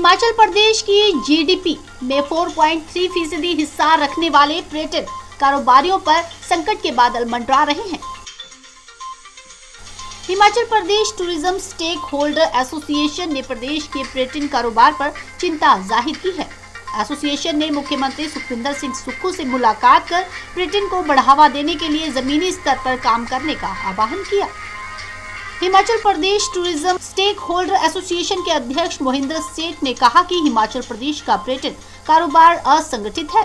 हिमाचल प्रदेश की जीडीपी में 4.3% हिस्सा रखने वाले पर्यटन कारोबारियों पर संकट के बादल मंडरा रहे हैं। Himachal Pradesh tourism stake holder association ने प्रदेश के पर्यटन कारोबार पर चिंता जाहिर की है। एसोसिएशन ने मुख्यमंत्री सुखविंदर सिंह सुक्खू से मुलाकात कर पर्यटन को बढ़ावा देने के लिए जमीनी स्तर पर काम करने का आह्वान किया। Himachal Pradesh tourism stake holder association के अध्यक्ष मोहिंद्र सेठ ने कहा कि हिमाचल प्रदेश का पर्यटन कारोबार असंगठित है।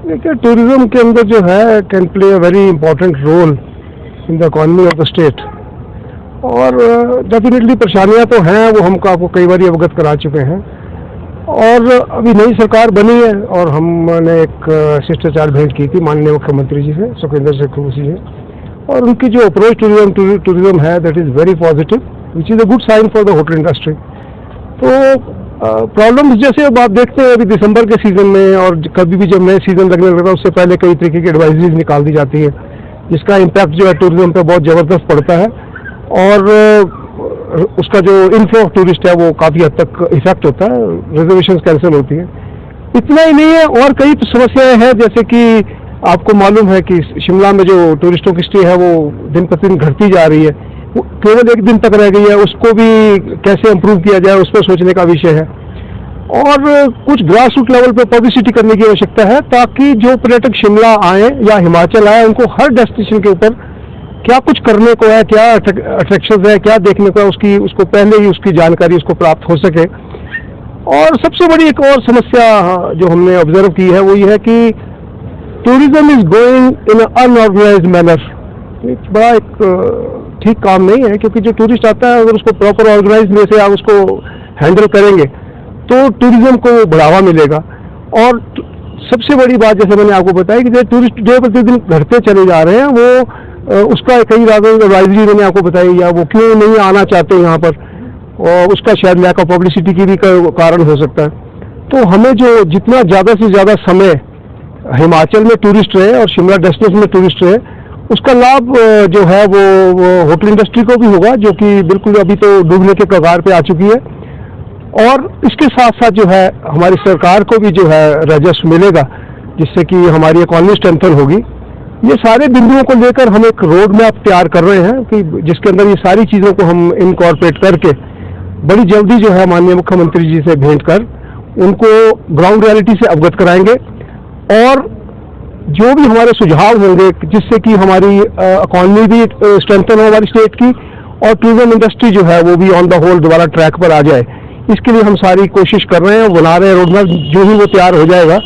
देखिए, टूरिज्म के अंदर जो है can play a very important role in the economy of the state, और डेफिनेटली परेशानियां तो हैं, वो हमको आपको कई बार अवगत करा चुके हैं। और अभी नई सरकार बनी है और हमने एक शिष्टाचार भेंट की थी माननीय मुख्यमंत्री जी से, सुखविंदर सिंह सुक्खू जी से, और उनकी जो अप्रोच टूरिज्म है that is very positive, which is a good sign for the hotel industry. तो प्रॉब्लम्स जैसे अब आप देखते हैं अभी दिसंबर के सीज़न में और कभी भी जब नए सीज़न लगने लगता है उससे पहले कई तरीके की एडवाइजरीज निकाल दी जाती है, जिसका इम्पैक्ट जो है टूरिज्म पे बहुत ज़बरदस्त पड़ता है और उसका जो इनफ्लो ऑफ टूरिस्ट है वो काफ़ी हद तक इफेक्ट होता है, रिजर्वेशन कैंसिल होती है। इतना ही नहीं है, और कई समस्याएं हैं, जैसे कि आपको मालूम है कि शिमला में जो टूरिस्टों की स्टे है वो दिन प्रतिदिन घटती जा रही है, वो केवल एक दिन तक रह गई है, उसको भी कैसे इम्प्रूव किया जाए उस पर सोचने का विषय है। और कुछ ग्रास रूट लेवल पर पब्लिसिटी करने की आवश्यकता है ताकि जो पर्यटक शिमला आए या हिमाचल आए उनको हर डेस्टिनेशन के ऊपर क्या कुछ करने को है, क्या अट्रैक्शंस है, क्या देखने को है, उसको पहले ही उसकी जानकारी उसको प्राप्त हो सके। और सबसे बड़ी एक और समस्या जो हमने ऑब्जर्व की है वो ये है कि tourism is going in unorganised manner. बड़ा एक ठीक काम नहीं है, क्योंकि जो टूरिस्ट आता है अगर उसको प्रॉपर ऑर्गेनाइज वे से आप उसको हैंडल करेंगे तो टूरिज्म को बढ़ावा मिलेगा। और सबसे बड़ी बात जैसे मैंने आपको बताया कि जो टूरिस्ट डे प्रतिदिन घटते चले जा रहे हैं वो उसका कई एडवाइजरी मैंने आपको बताई, या वो क्यों नहीं आना चाहते यहाँ पर, और उसका शायद लैक ऑफ पब्लिसिटी की भी कारण हो सकता है। तो हमें जो जितना ज़्यादा से ज़्यादा समय हिमाचल में टूरिस्ट रहे और शिमला डेस्टिनेशन में टूरिस्ट रहे, उसका लाभ जो है वो होटल इंडस्ट्री को भी होगा, जो कि बिल्कुल अभी तो डूबने के कगार पे आ चुकी है। और इसके साथ साथ जो है हमारी सरकार को भी जो है राजस्व मिलेगा, जिससे कि हमारी इकॉनमी स्ट्रेंथन होगी। ये सारे बिंदुओं को लेकर हम एक रोड मैप तैयार कर रहे हैं कि जिसके अंदर ये सारी चीज़ों को हम इनकॉर्पोरेट करके बड़ी जल्दी जो है माननीय मुख्यमंत्री जी से भेंट कर उनको ग्राउंड रियलिटी से अवगत कराएंगे, और जो भी हमारे सुझाव होंगे जिससे कि हमारी इकॉनमी भी स्ट्रेंथन हो हमारी स्टेट की, और टूरिज्म इंडस्ट्री जो है वो भी ऑन द होल दोबारा ट्रैक पर आ जाए, इसके लिए हम सारी कोशिश कर रहे हैं, बना रहे हैं रोड मैप। जो ही वो तैयार हो जाएगा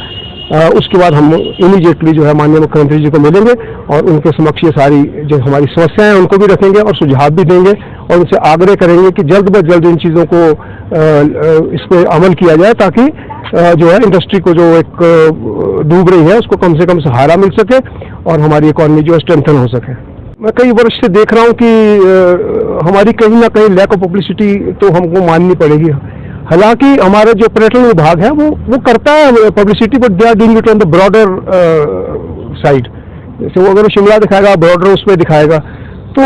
उसके बाद हम इमीडिएटली जो है माननीय मुख्यमंत्री जी को मिलेंगे और उनके समक्ष ये सारी जो हमारी समस्याएं हैं उनको भी रखेंगे और सुझाव भी देंगे, और उनसे आग्रह करेंगे कि जल्द ब जल्द इन चीज़ों को इस पर अमल किया जाए, ताकि जो है इंडस्ट्री को जो एक डूब रही है उसको कम से कम सहारा मिल सके और हमारी इकॉनमी जो है स्ट्रेंथन हो सके। मैं कई वर्ष से देख रहा हूँ कि हमारी कहीं ना कहीं लैक ऑफ पब्लिसिटी तो हमको माननी पड़ेगी। हालांकि हमारा जो पर्यटन विभाग है वो करता है publicity, but they are doing it on the broader side. जैसे वो अगर शिमला दिखाएगा ब्रॉडर उस पर दिखाएगा, तो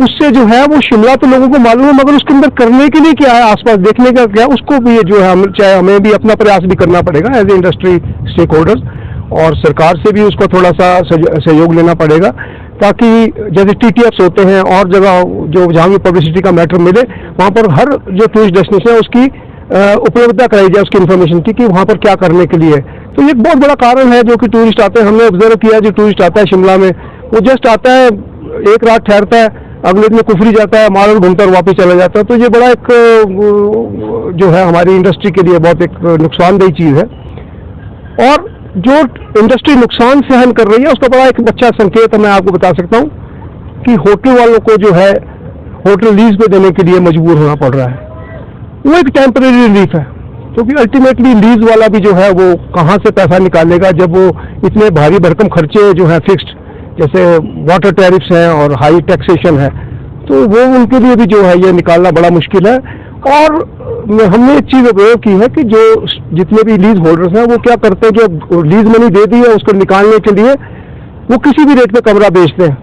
उससे जो है वो शिमला तो लोगों को मालूम है, मगर उसके अंदर करने के लिए क्या है, आसपास देखने का क्या, उसको भी जो है चाहे हमें भी अपना प्रयास भी करना पड़ेगा as a industry stakeholders, और सरकार से भी उसको थोड़ा सा सहयोग लेना पड़ेगा, ताकि जैसे TTFs होते हैं और जगह जो जहाँ भी पब्लिसिटी का मैटर मिले वहाँ पर हर जो टूरिस्ट डेस्टिनेशन है उसकी उपलब्धता कराई जाए उसकी इन्फॉर्मेशन की कि वहाँ पर क्या करने के लिए। तो ये एक बहुत बड़ा कारण है जो कि टूरिस्ट आते हैं, हमने ऑब्जर्व किया, जो टूरिस्ट आता है शिमला में वो जस्ट आता है, एक रात ठहरता है, अगले दिन कुफरी जाता है, माल घूमता और वापस चला जाता है। तो ये बड़ा एक जो है हमारी इंडस्ट्री के लिए बहुत एक नुकसानदेह चीज़ है, और जो इंडस्ट्री नुकसान सहन कर रही है उसका बड़ा एक अच्छा संकेत मैं आपको बता सकता हूँ कि होटल वालों को जो है होटल लीज पे देने के लिए मजबूर होना पड़ रहा है। वो एक टेम्परेरी रिलीफ है, क्योंकि अल्टीमेटली लीज वाला भी जो है वो कहाँ से पैसा निकालेगा जब वो इतने भारी भरकम खर्चे जो हैं फिक्स्ड, जैसे वाटर टैरिफ्स हैं और हाई टैक्सेशन है, तो वो उनके लिए भी जो है ये निकालना बड़ा मुश्किल है। और हमने एक चीज़ उपयोग की है कि जो जितने भी लीज होल्डर्स हैं वो क्या करते हैं, जो लीज मनी दे दी है उसको निकालने के लिए वो किसी भी रेट पे कमरा बेचते हैं,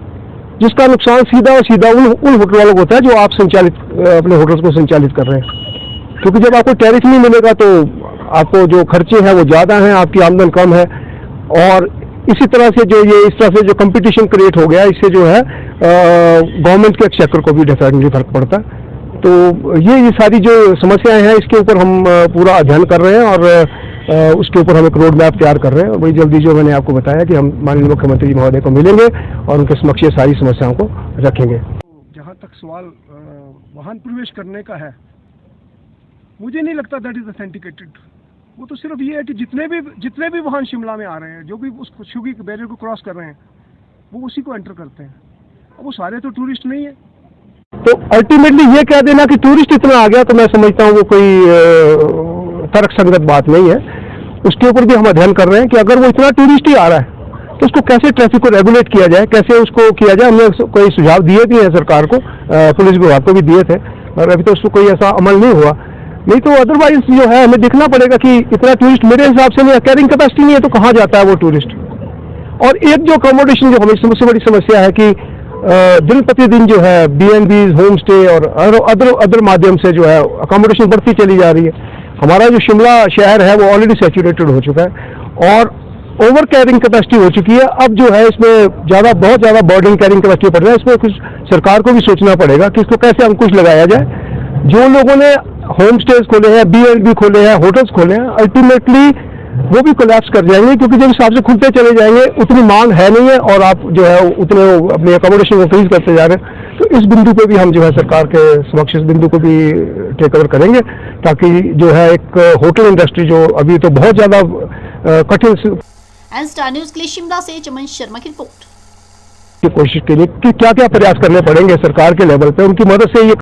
जिसका नुकसान सीधा और सीधा उन होटल वालों को होता है जो आप संचालित अपने होटल्स को संचालित कर रहे हैं। क्योंकि जब आपको टैरिफ नहीं मिलेगा तो आपको जो खर्चे हैं वो ज़्यादा हैं, आपकी आमदन कम है, और इसी तरह से इस तरह से जो कंपटीशन क्रिएट हो गया, इससे जो है गवर्नमेंट के एक्सचेकर को भी डेफिनेटली फर्क पड़ता है। तो ये सारी जो समस्याएं हैं इसके ऊपर हम पूरा अध्ययन कर रहे हैं और उसके ऊपर हम एक रोड मैप तैयार कर रहे हैं, और बड़ी जल्दी जो मैंने आपको बताया कि हम माननीय मुख्यमंत्री महोदय को मिलेंगे और उनके समक्ष ये सारी समस्याओं को रखेंगे। जहाँ तक सवाल वाहन प्रवेश करने का है, मुझे नहीं लगता दैट इज ऑथेंटिकेटेड। वो तो सिर्फ ये है कि जितने भी वाहन शिमला में आ रहे हैं, जो भी उस शुगी के बैरियर को क्रॉस कर रहे हैं, वो उसी को एंटर करते हैं। अब वो सारे तो टूरिस्ट नहीं है। तो अल्टीमेटली ये कह देना कि टूरिस्ट इतना आ गया, तो मैं समझता हूँ वो कोई तर्कसंगत बात नहीं है। उसके ऊपर भी हम अध्ययन कर रहे हैं कि अगर वो इतना टूरिस्ट ही आ रहा है तो उसको कैसे ट्रैफिक को रेगुलेट किया जाए, कैसे उसको किया जाए। हमने कोई सुझाव दिए भी हैं सरकार को, पुलिस विभाग को भी दिए थे, और अभी तो उसको कोई ऐसा अमल नहीं हुआ। नहीं तो अदरवाइज जो है हमें देखना पड़ेगा कि इतना टूरिस्ट मेरे हिसाब से नहीं, कैरिंग कैपेसिटी नहीं है तो कहाँ जाता है वो टूरिस्ट। और एक जो अकोमोडेशन जो हमें सबसे बड़ी समस्या है कि दिन प्रतिदिन जो है B&Bs, होम स्टे और अदर माध्यम से जो है अकोमोडेशन बढ़ती चली जा रही है। हमारा जो शिमला शहर है वो ऑलरेडी सैचुरेटेड हो चुका है और ओवर कैरिंग कैपेसिटी हो चुकी है। अब जो है इसमें बहुत ज़्यादा बर्डन कैरिंग कैपेसिटी पड़ रहा है। इसमें कुछ सरकार को भी सोचना पड़ेगा कि इसको कैसे अंकुश लगाया जाए। जो लोगों ने होम स्टेज खोले हैं, B&B खोले हैं, होटल्स खोले हैं, अल्टीमेटली वो भी कोलैप्स कर जाएंगे, क्योंकि जब हिसाब से खुलते चले जाएंगे उतनी मांग है नहीं है और आप जो है उतने अपने अकोमोडेशन को फ्रीज करते जा रहे हैं। तो इस बिंदु पे भी हम जो है सरकार के समक्ष इस बिंदु को भी टेक ओवर करेंगे, ताकि जो है एक होटल इंडस्ट्री जो अभी तो बहुत ज़्यादा कठिन। स्टार न्यूज़ के लिए शिमला से चमन शर्मा की रिपोर्ट। की कोशिश के लिए कि क्या क्या प्रयास करने पड़ेंगे सरकार के लेवल पे, उनकी मदद से ये